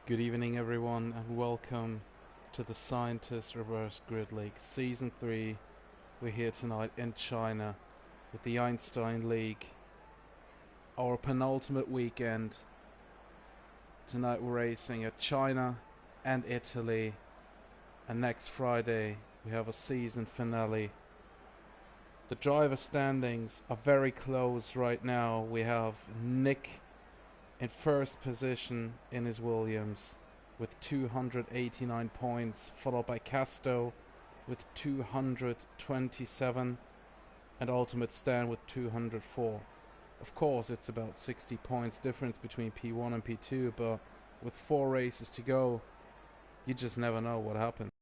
Good evening, everyone, and welcome to the Scientist Reverse Grid League Season 3. We're here tonight in China with the Einstein League, our penultimate weekend. Tonight we're racing at China and Italy, and next Friday we have a season finale. The driver standings are very close right now. We have Nick in first position in his Williams with 289 points, followed by Casto with 227 and Ultimate Stan with 204. Of course, it's about 60 points difference between P1 and P2, but with 4 races to go, you just never know what happens.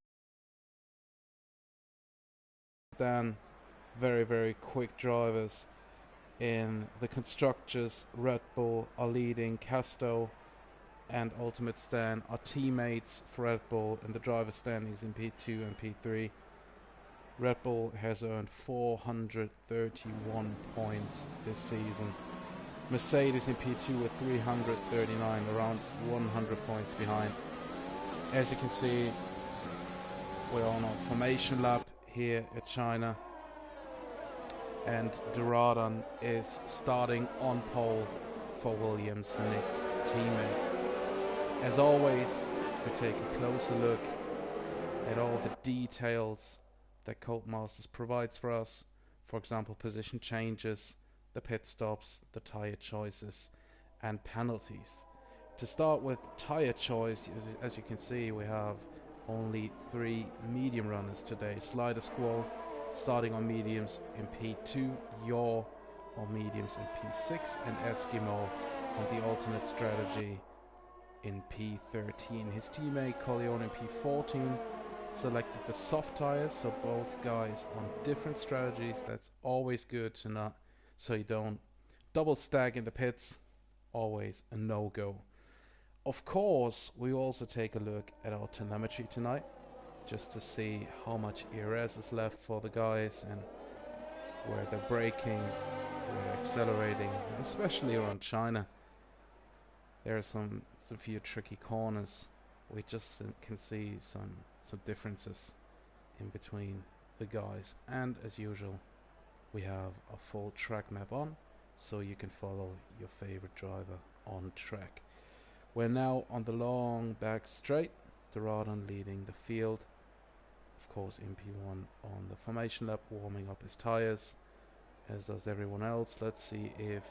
Stan, very quick drivers. In the constructors, Red Bull are leading. Casto and Ultimate Stan are teammates for Red Bull in the driver standings in P2 and P3. Red Bull has earned 431 points this season. Mercedes in P2 with 339, around 100 points behind. As you can see, we're on a formation lap here at China, and Duradon is starting on pole for Williams, Nick's teammate. As always, we take a closer look at all the details that Codemasters provides for us. For example, position changes, the pit stops, the tyre choices, and penalties. To start with tyre choice, as you can see, we have only 3 medium runners today. Slider Squall starting on mediums in P2, Yaw on mediums in P6, and Eskimo on the alternate strategy in P13. His teammate Corleone in P14 selected the soft tires, so both guys on different strategies. That's always good to not, so you don't double stack in the pits. Always a no-go. Of course, we also take a look at our telemetry tonight, just to see how much ERS is left for the guys and where they're braking, where they're accelerating, especially around China. There are some few tricky corners. We just can see some differences in between the guys, and as usual we have a full track map on, so you can follow your favorite driver on track. We're now on the long back straight, Duradon leading the field, of course in P1 on the formation lap, warming up his tires, as does everyone else. Let's see if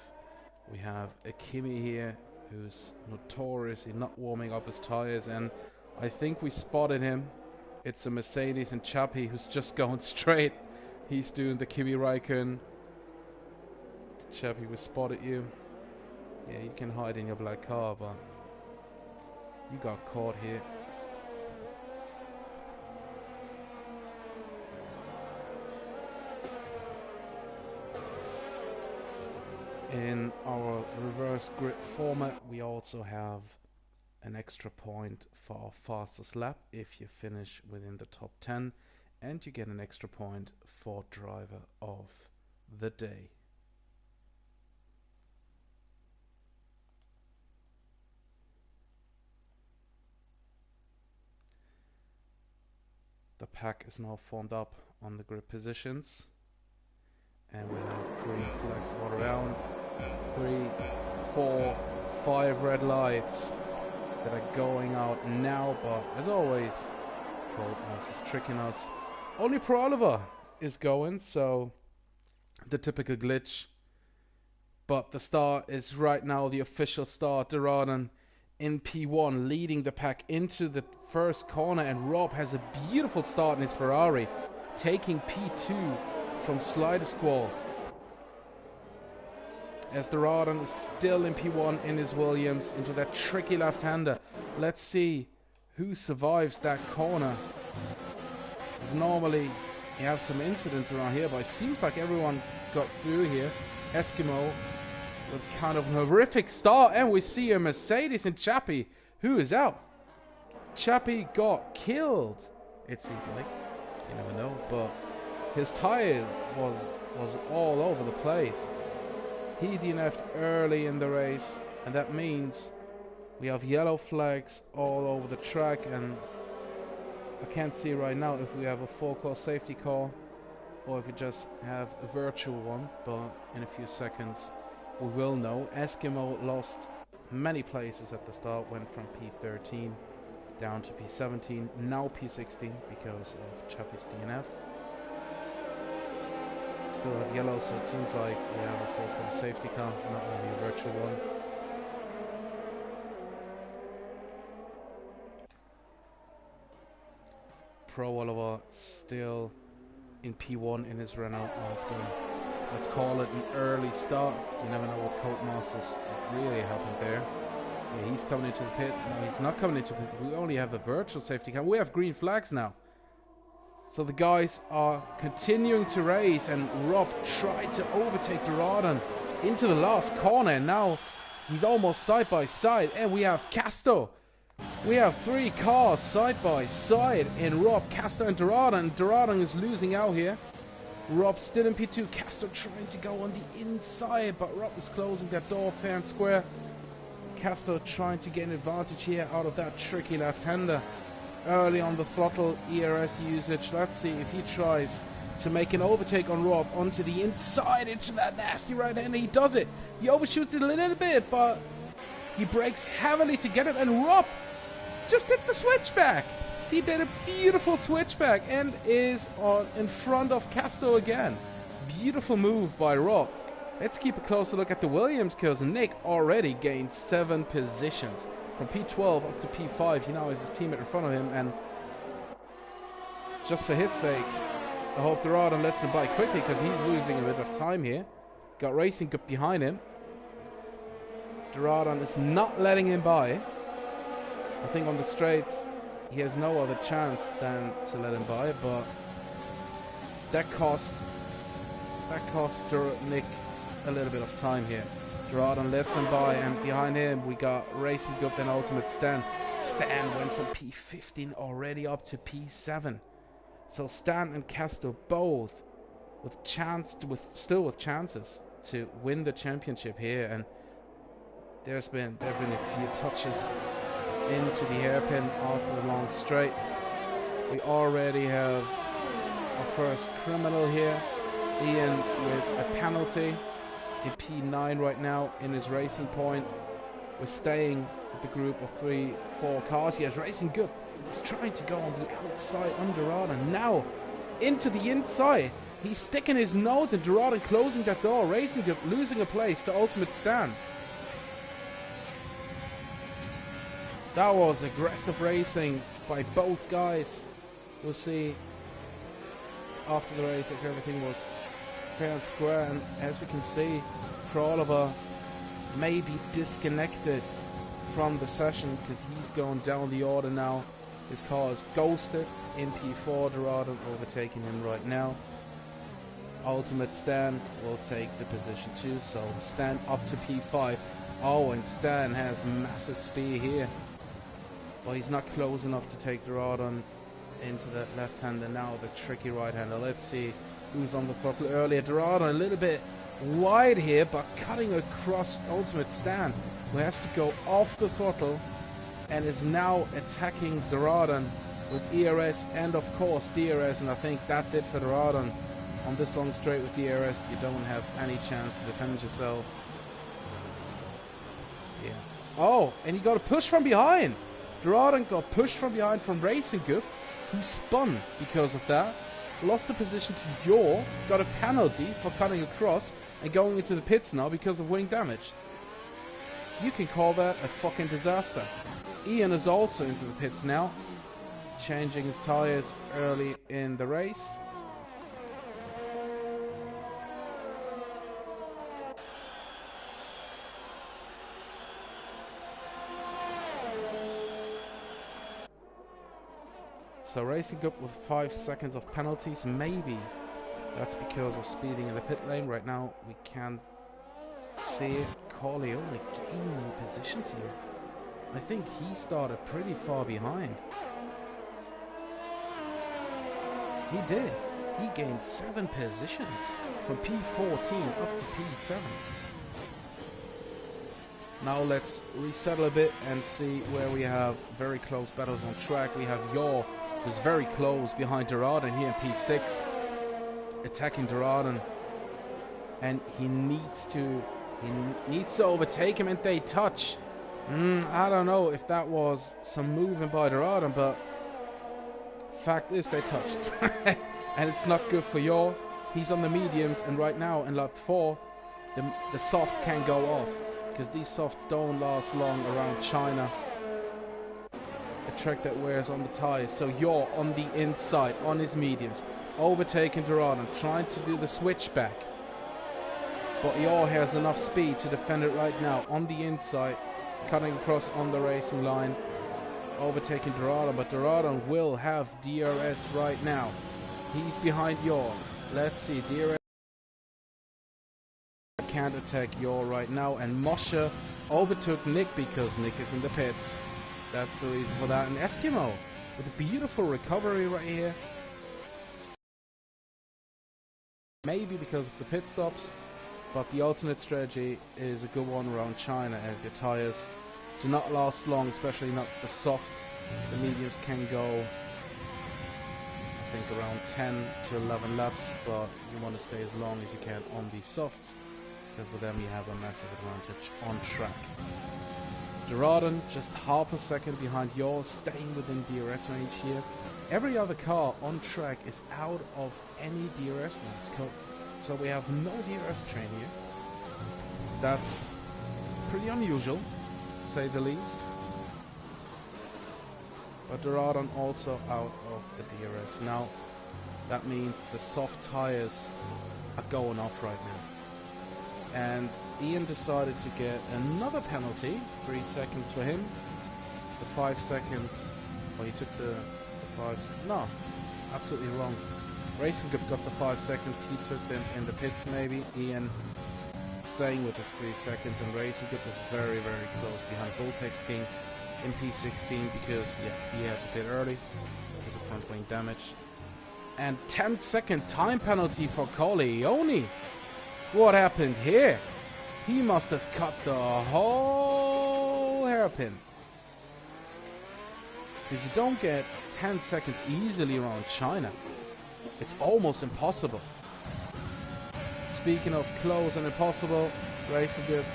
we have a Kimi here who's notoriously not warming up his tires, and I think we spotted him. It's a Mercedes and Chappie who's just going straight. He's doing the Kimi Raikkonen. Chappie, we spotted you. Yeah, you can hide in your black car, but you got caught here. In our reverse grid format, we also have an extra point for our fastest lap if you finish within the top 10, and you get an extra point for driver of the day. The pack is now formed up on the grid positions, and we have green flags all around. 3, 4, 5 red lights that are going out now, but as always, Codemasters is tricking us. Only Pro Oliver is going, so the typical glitch. But the start is right now the official start. Duradon in P1 leading the pack into the first corner, and Rob has a beautiful start in his Ferrari, taking P2 from Slider Squall. As Duradon is still in P1 in his Williams into that tricky left-hander. Let's see who survives that corner. Because normally you have some incidents around here, but it seems like everyone got through here. Eskimo with kind of a horrific start, and we see a Mercedes and Chappie who is out. Chappie got killed, it seemed like. You never know, but his tire was all over the place. He DNF'd early in the race, and that means We have yellow flags all over the track, and I can't see right now if we have a full call safety call or if we just have a virtual one, but in a few seconds we will know. Eskimo lost many places at the start, went from P13 down to P17, now P16 because of Chappie's DNF. Still have yellow, so it seems like we have a full call safety car, not only a virtual one. Pro Oliver still in P1 in his Renault after, let's call it an early start. You never know what Codemasters really happened there. Yeah, he's coming into the pit. No, he's not coming into the pit. We only have a virtual safety car. We have green flags now. So the guys are continuing to race, and Rob tried to overtake Doradon into the last corner, and now he's almost side by side. And we have Casto. We have 3 cars side by side in Rob, Casto and Doradon. Doradon is losing out here. Rob still in P2. Casto trying to go on the inside, but Rob is closing that door fair and square. Casto trying to get an advantage here out of that tricky left-hander. Early on the throttle, ERS usage. Let's see if he tries to make an overtake on Rob onto the inside into that nasty right-hander. He does it. He overshoots it a little bit, but he brakes heavily to get it, and Rob just did the switchback. He did a beautiful switchback and is in front of Casto again. Beautiful move by Rob. Let's keep a closer look at the Williams, because Nick already gained 7 positions. From P12 up to P5, he now has his teammate in front of him, and just for his sake, I hope Doradon lets him by quickly, because he's losing a bit of time here. Got Racing Cup behind him. Doradon is not letting him by. I think on the straights he has no other chance than to let him by, but that cost Nick a little bit of time here. Doradon lets him by, and behind him we got Racing Cup, then Ultimate Stan. Stan went from P15 already up to P7. So Stan and Casto both with still with chances to win the championship here, and there've been a few touches into the hairpin after the long straight. We already have our first criminal here. Ian with a penalty in P9 right now in his racing point. We're staying with the group of 3-4 cars. He has Racing Good. He's trying to go on the outside on Doradon. Now into the inside. He's sticking his nose in Doradon, closing that door. Racing Good losing a place to Ultimate Stand. That was aggressive racing by both guys. We'll see after the race if everything was fair and square, and as we can see, Oliver may be disconnected from the session because he's going down the order now. His car is ghosted in P4. Doradon overtaking him right now. Ultimate Stan will take the position 2, so Stan up to P5. Oh, and Stan has massive speed here. Well, he's not close enough to take Doradon into that left-hander now, the tricky right-hander. Let's see who's on the throttle earlier. Doradon a little bit wide here, but cutting across Ultimate Stan, who has to go off the throttle and is now attacking Doradon with ERS and of course DRS, and I think that's it for Doradon. On this long straight with DRS, you don't have any chance to defend yourself. Yeah. Oh, and he got a push from behind. Doradon got pushed from behind from Racing Goof, who spun because of that. Lost the position to Yor, got a penalty for cutting across and going into the pits now because of wing damage. You can call that a fucking disaster. Ian is also into the pits now, changing his tires early in the race. So Racing Cup with 5 seconds of penalties, maybe that's because of speeding in the pit lane. Right now we can't see it. Corleone gaining positions here. I think he started pretty far behind. He did. He gained 7 positions from P14 up to P7. Now let's resettle a bit and see where we have very close battles on track. We have Yaw, who's very close behind Doradin here in P6, attacking Doradin, and he needs to overtake him, and they touch. I don't know if that was some movement by Doradin, but fact is they touched. And it's not good for Yaw. He's on the mediums, and right now in lap 4 the softs can go off, because these softs don't last long around China, a track that wears on the tires. So Yaw on the inside on his mediums, overtaking Doradin, trying to do the switchback, but Yaw has enough speed to defend it right now on the inside, cutting across on the racing line, overtaking Doradin, but Doradin will have DRS right now. He's behind Yaw. Let's see, DRS can't attack Yaw right now, and Moshe overtook Nick because Nick is in the pits. That's the reason for that. And Eskimo with a beautiful recovery right here. Maybe because of the pit stops, but the alternate strategy is a good one around China, as your tires do not last long, especially not the softs. The mediums can go, I think, around 10 to 11 laps, but you want to stay as long as you can on these softs, because with them you have a massive advantage on track. Doradin just half a second behind Yaw, staying within DRS range here. Every other car on track is out of any DRS lanes, so we have no DRS train here. That's pretty unusual, to say the least. But Doradin also out of the DRS. Now that means the soft tires are going off right now. And Ian decided to get another penalty, 3 seconds for him. The 5 seconds, well, he took the 5, no, absolutely wrong. Racing Good got the 5 seconds, he took them in the pits maybe. Ian staying with his 3 seconds, and Racing Good was very, very close behind Voltex King in P16 because, yeah, he had to pit early because of front wing damage. And 10-second time penalty for Corleone. What happened here? He must have cut the whole hairpin, because you don't get 10 seconds easily around China. It's almost impossible. Speaking of close and impossible, Racing Good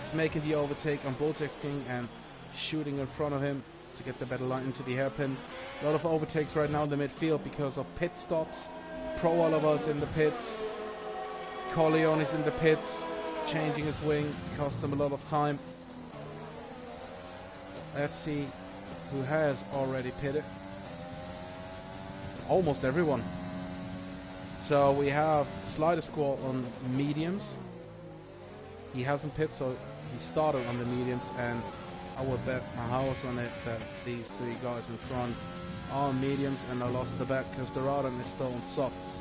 is making the overtake on Voltex King and shooting in front of him to get the better line into the hairpin. A lot of overtakes right now in the midfield because of pit stops. Pro Oliver's in the pits. Corleone is in the pits, changing his wing, cost him a lot of time. Let's see who has already pitted. Almost everyone. So we have Slider Squall on mediums. He hasn't pitted, so he started on the mediums, and I would bet my house on it that these 3 guys in front are mediums, and I lost the bet because Doradin is still on softs.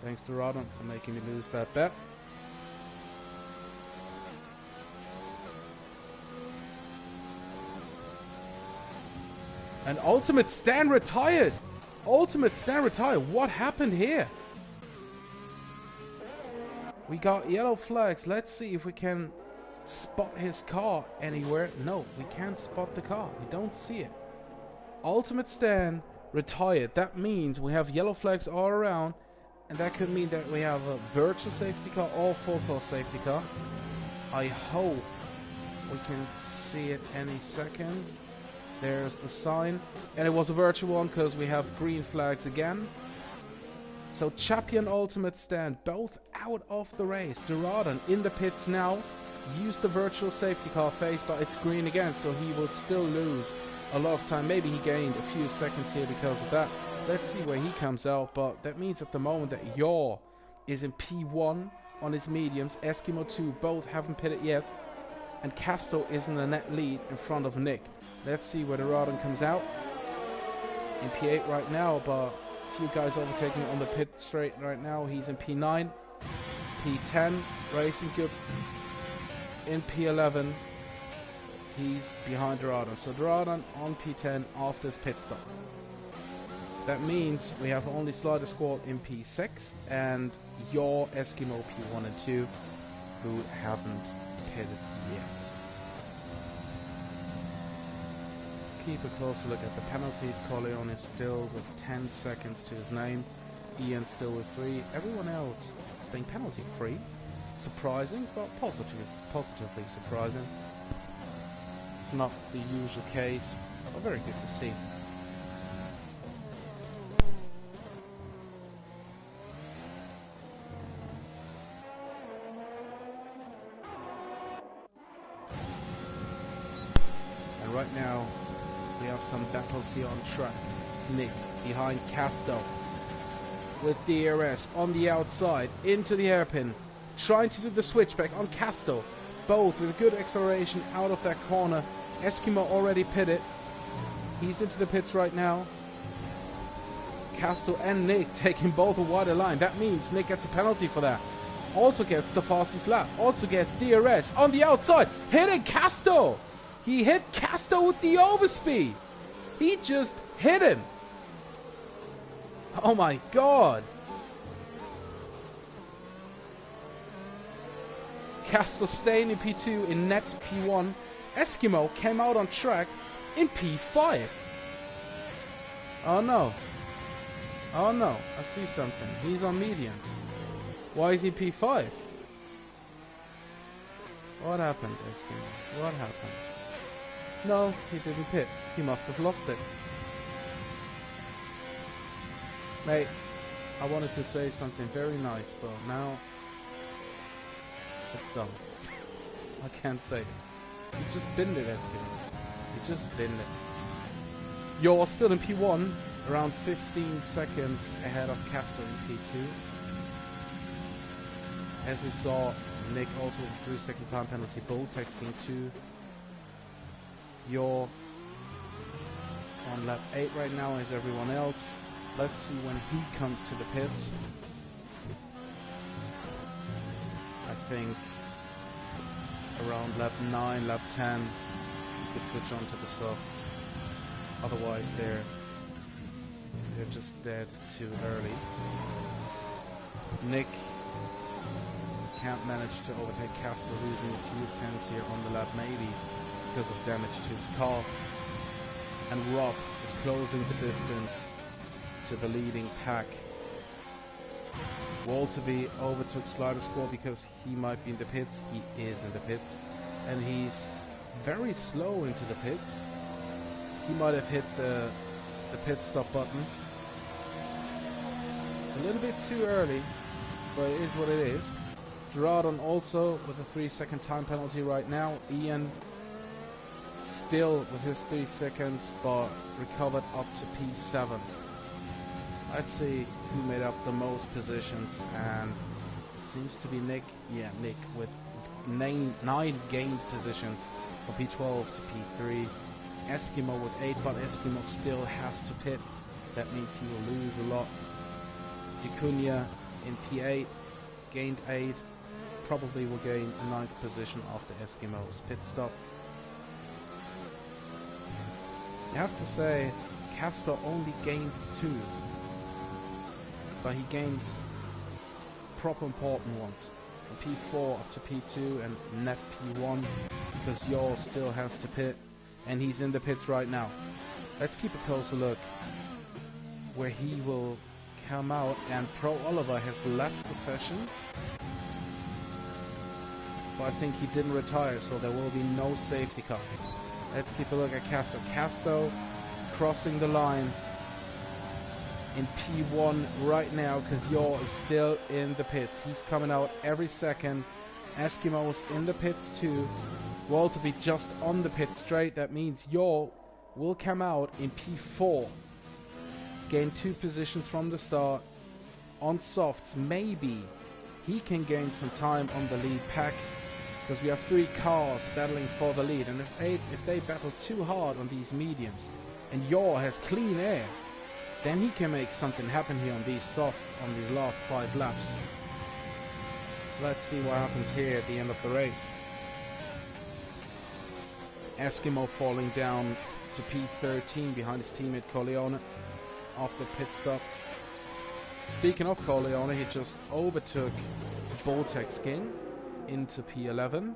Thanks to Doradin for making me lose that bet. And Ultimate Stan retired! Ultimate Stan retired! What happened here? We got yellow flags. Let's see if we can spot his car anywhere. No, we can't spot the car. We don't see it. Ultimate Stan retired. That means we have yellow flags all around, and that could mean that we have a virtual safety car or full course safety car. I hope we can see it any second. There's the sign, and it was a virtual one because we have green flags again. So Champion Ultimate Stan both out of the race. Doradin in the pits now. Used the virtual safety car phase, but it's green again, so he will still lose a lot of time. Maybe he gained a few seconds here because of that. Let's see where he comes out, but that means at the moment that Yaw is in P1 on his mediums. Eskimo 2 both haven't pitted yet, and Casto is in the net lead in front of Nick. Let's see where Doradin comes out. In P8 right now, but a few guys overtaking on the pit straight right now. He's in P9, P10, Racing Good in P11. He's behind Doradin. So Doradin on P10 after his pit stop. That means we have only Slider Squall in P6 and Yaw, Eskimo P1 and 2. who haven't pitted yet. Let's keep a closer look at the penalties. Corleone is still with 10 seconds to his name. Ian still with 3. Everyone else staying penalty free. Surprising, but positively surprising. It's not the usual case, but very good to see. And right now, we have some battles here on track. Nick behind Casto with DRS on the outside into the hairpin, trying to do the switchback on Casto, both with good acceleration out of that corner. Eskimo already pitted. He's into the pits right now. Casto and Nick taking both a wider line. That means Nick gets a penalty for that. Also gets the fastest lap. Also gets DRS on the outside. Hitting Casto. He hit Casto with the overspeed. He just hit him. Oh my god. Casto staying in P2 in net P1. Eskimo came out on track in P5. Oh no. Oh no, I see something. He's on mediums. Why is he P5? What happened, Eskimo? What happened? No, he didn't pit. He must have lost it. Mate, I wanted to say something very nice, but now it's done. I can't say it. You just binned it, Eskimo. You just binned it. You're still in P1, around 15 seconds ahead of Casto in P2. As we saw, Nick also with a 3-second time penalty. Boltex being 2. You're on lap 8 right now as everyone else. Let's see when he comes to the pits. I think around lap 9, lap 10, you could switch on to the softs. Otherwise they're just dead too early. Nick can't manage to overtake Casto, losing a few tenths here on the lap, maybe because of damage to his car. And Rob is closing the distance to the leading pack. Walterby overtook Slider Score because he might be in the pits. He is in the pits. And he's very slow into the pits. He might have hit the pit stop button a little bit too early, but it is what it is. Gerardon also with a 3-second time penalty right now. Ian still with his 3 seconds, but recovered up to P7. Let's see who made up the most positions, and it seems to be Nick. Yeah, Nick with 9 gained positions from P12 to P3. Eskimo with 8, but Eskimo still has to pit. That means he will lose a lot. Dicunia in P8, gained 8. Probably will gain a 9th position after Eskimo's pit stop. You have to say, Casto only gained 2. But he gained proper important ones. From P4 up to P2 and net P1, because Yaw still has to pit, and he's in the pits right now. Let's keep a closer look where he will come out, and Pro Oliver has left the session. But I think he didn't retire, so there will be no safety car. Let's keep a look at Casto. Casto crossing the line in P1 right now, because Yaw is still in the pits. He's coming out every second. Eskimo is in the pits too. Walterby just on the pit straight. That means Yaw will come out in P4. Gain 2 positions from the start. On softs, maybe he can gain some time on the lead pack, because we have 3 cars battling for the lead. And if they battle too hard on these mediums, and Yaw has clean air, then he can make something happen here on these softs on the last 5 laps. Let's see what happens here at the end of the race. Eskimo falling down to P13 behind his teammate Corleone after pit stop. Speaking of Corleone, he just overtook Boltex King into P11,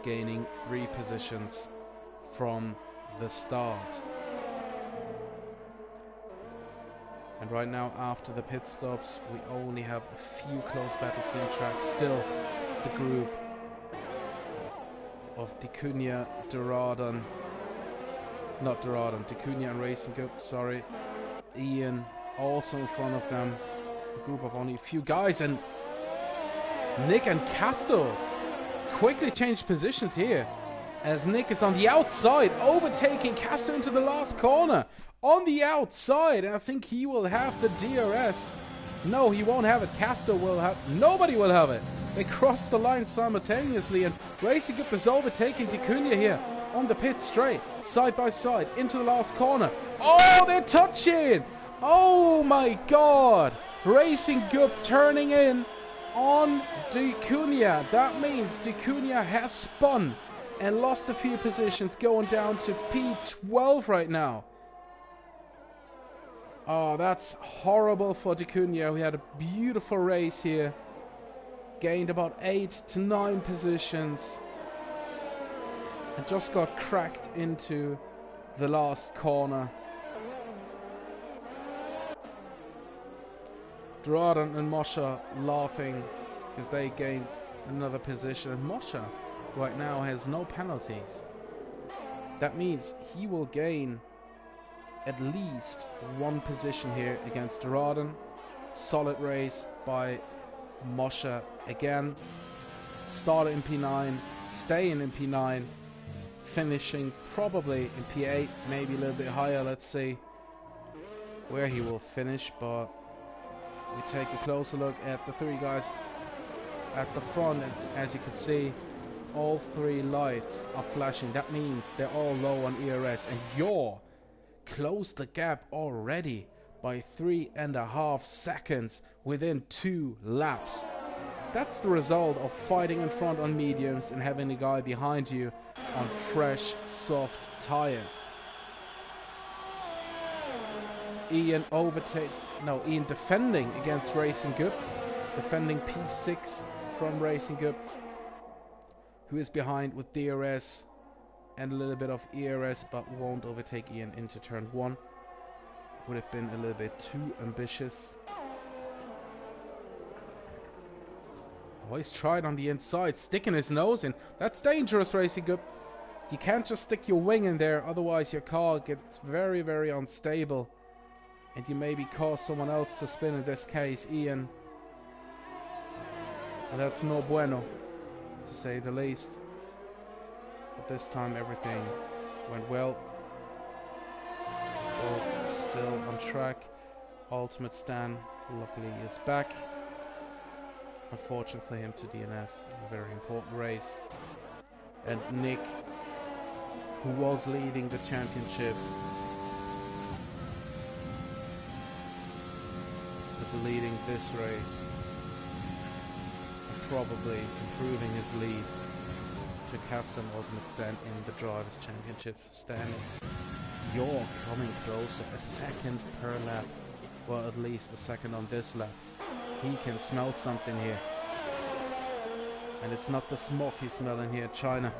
gaining 3 positions from the start. And right now, after the pit stops, we only have a few close battles in track. Still, the group of Dicunha, Doradon, not Doradon, Dicunha and Racing Good, sorry. Ian also in front of them. A group of only a few guys, and Nick and Casto quickly changed positions here, as Nick is on the outside, overtaking Casto into the last corner. On the outside, and I think he will have the DRS. No, he won't have it. Casto will have. Nobody will have it. They cross the line simultaneously, and Racing Good is overtaking Dicunha here on the pit straight, side by side, into the last corner. Oh, they're touching! Oh my God! Racing Good turning in on Dicunha. That means Dicunha has spun and lost a few positions, going down to P12 right now. Oh, that's horrible for Dicunha. We had a beautiful race here. Gained about 8 to 9 positions. And just got cracked into the last corner. Doradon and Moshe laughing because they gained another position. And Moshe right now has no penalties. That means he will gain at least 1 position here against Doradon. Solid race by Moshe again. Started in P9, staying in P9, finishing probably in P8, maybe a little bit higher. Let's see where he will finish, but we take a closer look at the 3 guys at the front, and as you can see, all 3 lights are flashing. That means they're all low on ERS, and you're closed the gap already by 3.5 seconds within 2 laps. That's the result of fighting in front on mediums and having a guy behind you on fresh, soft tires. Ian defending against Racing Good, defending P6 from Racing Good, who is behind with DRS and a little bit of ERS, but won't overtake Ian into turn 1. Would have been a little bit too ambitious. Oh, he's tried on the inside, sticking his nose in. That's dangerous, Racing Good. You can't just stick your wing in there, otherwise your car gets very, very unstable. And you maybe cause someone else to spin, in this case, Ian. And that's no bueno, to say the least. But this time everything went well. Both still on track. Ultimate Stan, luckily, is back. Unfortunately for him to DNF, a very important race. And Nick, who was leading the championship, is leading this race and probably improving his lead to custom Ultimate Stand in the Drivers' Championship standings. You're coming closer, a second per lap, well, at least a second on this lap. He can smell something here, and it's not the smoke he's smelling here, China.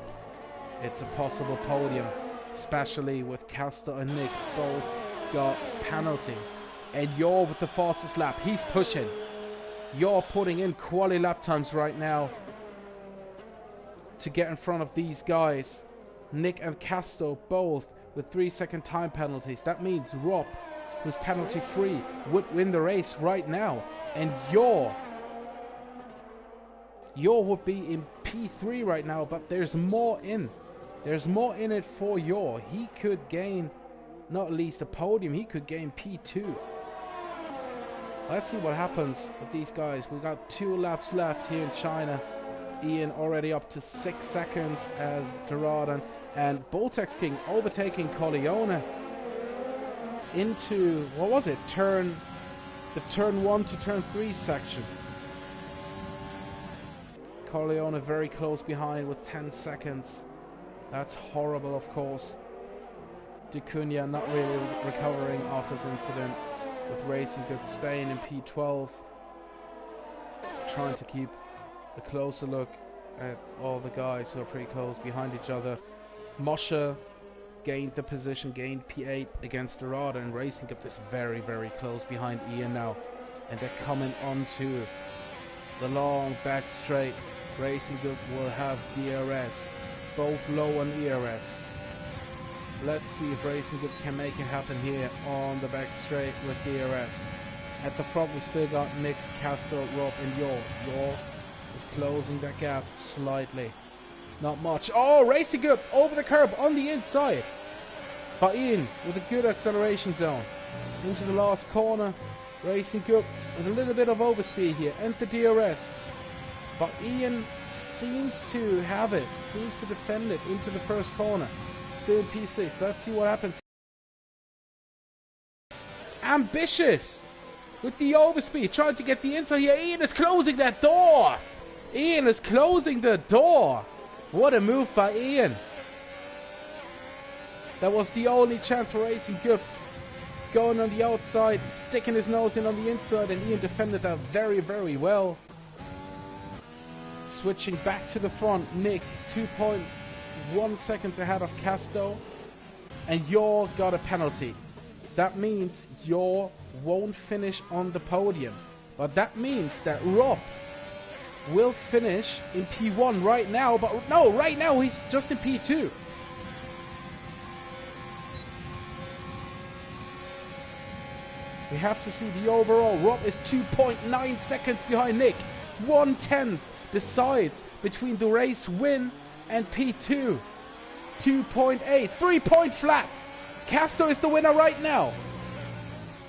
It's a possible podium, especially with Castor and Nick both got penalties. And you're with the fastest lap. He's pushing. You're putting in quality lap times right now to get in front of these guys. Nick and Casto both with 3-second time penalties. That means Rob, who's penalty free, would win the race right now. And Yor would be in P3 right now, but there's more in. There's more in it for Yor. He could gain not at least a podium, he could gain P2. Let's see what happens with these guys. We got 2 laps left here in China. Ian already up to 6 seconds as Doradon, and Boltex King overtaking Corleone into, what was it, the turn 1 to turn 3 section. Corleone very close behind with 10 seconds. That's horrible, of course. Dicunha not really recovering after this incident, with Racing Good staying in P12. trying to keep a closer look at all the guys who are pretty close behind each other. Moshe gained the position, gained P8 against Dorada, and Racing Cup is very, very close behind Ian now. And they're coming onto the long back straight. Racing Cup will have DRS, both low on ERS. Let's see if Racing Cup can make it happen here on the back straight with DRS. At the front, we still got Nick, Castor, Rob, and Yor. Yor is closing that gap slightly. Not much. Oh, Racing Cup over the curb on the inside. But Ian with a good acceleration zone. Into the last corner. Racing Cup with a little bit of overspeed here. Enter DRS. But Ian seems to have it. Seems to defend it into the first corner. Still in P6. Let's see what happens. Ambitious with the overspeed. Trying to get the inside here. Ian is closing that door. Ian is closing the door. What a move by Ian. That was the only chance for Racing Cup. Going on the outside, sticking his nose in on the inside, and Ian defended that very, very well. Switching back to the front, Nick 2.1 seconds ahead of Casto, and Yor got a penalty. That means Yor won't finish on the podium, but that means that Rob will finish in P1 right now, but no, right now he's just in P2. We have to see the overall. Rob is 2.9 seconds behind Nick. 1/10 decides between the race win and P2. 2.8. 3-point flat. Castro is the winner right now.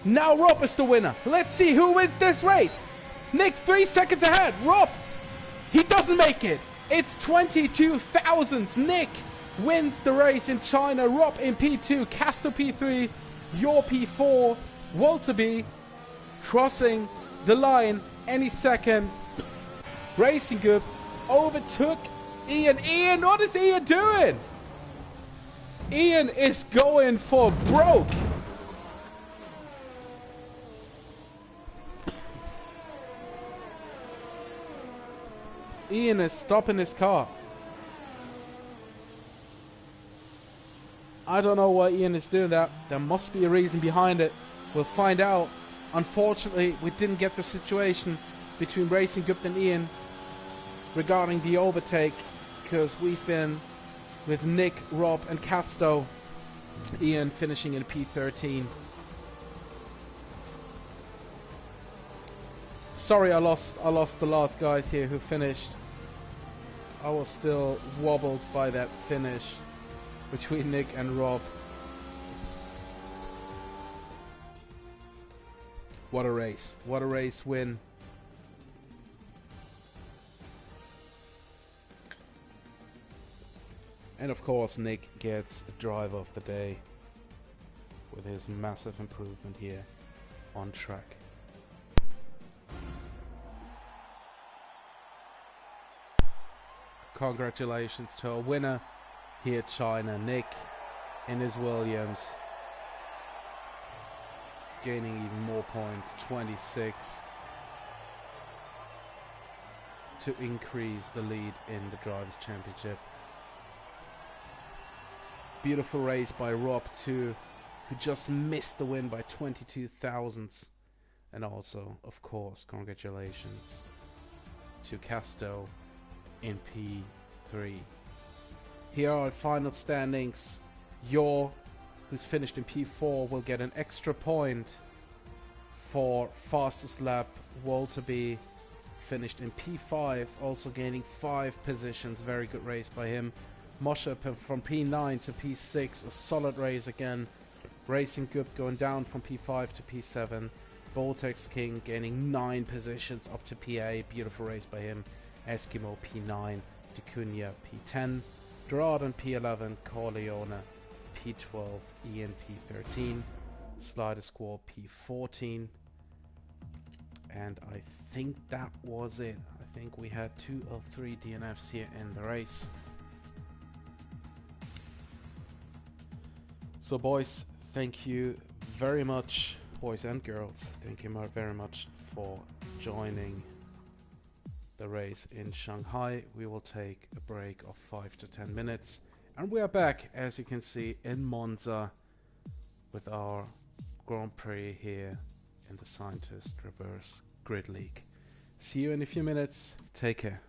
Now Rob is the winner. Let's see who wins this race. Nick 3 seconds ahead. Rob, he doesn't make it. It's 22 thousandths. Nick wins the race in China. Rob in P2. Castro P3. Yor P4. Walter B crossing the line any second. Racing Cup overtook Ian. Ian, what is Ian doing? Ian is going for broke. Ian is stopping his car. I don't know why Ian is doing that. There must be a reason behind it. We'll find out. Unfortunately, we didn't get the situation between Racing Cup and Ian regarding the overtake, because we've been with Nick, Rob and Casto. Ian finishing in P13. Sorry, I lost the last guys here who finished. I was still wobbled by that finish between Nick and Rob. What a race. What a race win. And of course Nick gets the driver of the day with his massive improvement here on track. Congratulations to our winner here at China, Nick in his Williams. Gaining even more points, 26, to increase the lead in the Drivers' Championship. Beautiful race by Rob too, who just missed the win by 22 thousandths. And also, of course, congratulations to Casto in P3. Here are our final standings. Yor, who's finished in P4, will get an extra point for fastest lap. Walter B finished in P5, also gaining 5 positions. Very good race by him. Moshe from P9 to P6, a solid race again. Racing Cup going down from P5 to P7. Boltex King gaining 9 positions up to PA. Beautiful race by him. Eskimo P9, Dacunia P10, Doradon P11, Corleone P12, Ian P13, Slider Squall P14, and I think that was it. I think we had 2 of 3 DNFs here in the race. So boys, thank you very much, boys and girls, thank you very much for joining the race in Shanghai. We will take a break of 5 to 10 minutes. And we are back, as you can see, in Monza with our Grand Prix here in the Scientist Reverse Grid League. See you in a few minutes. Take care.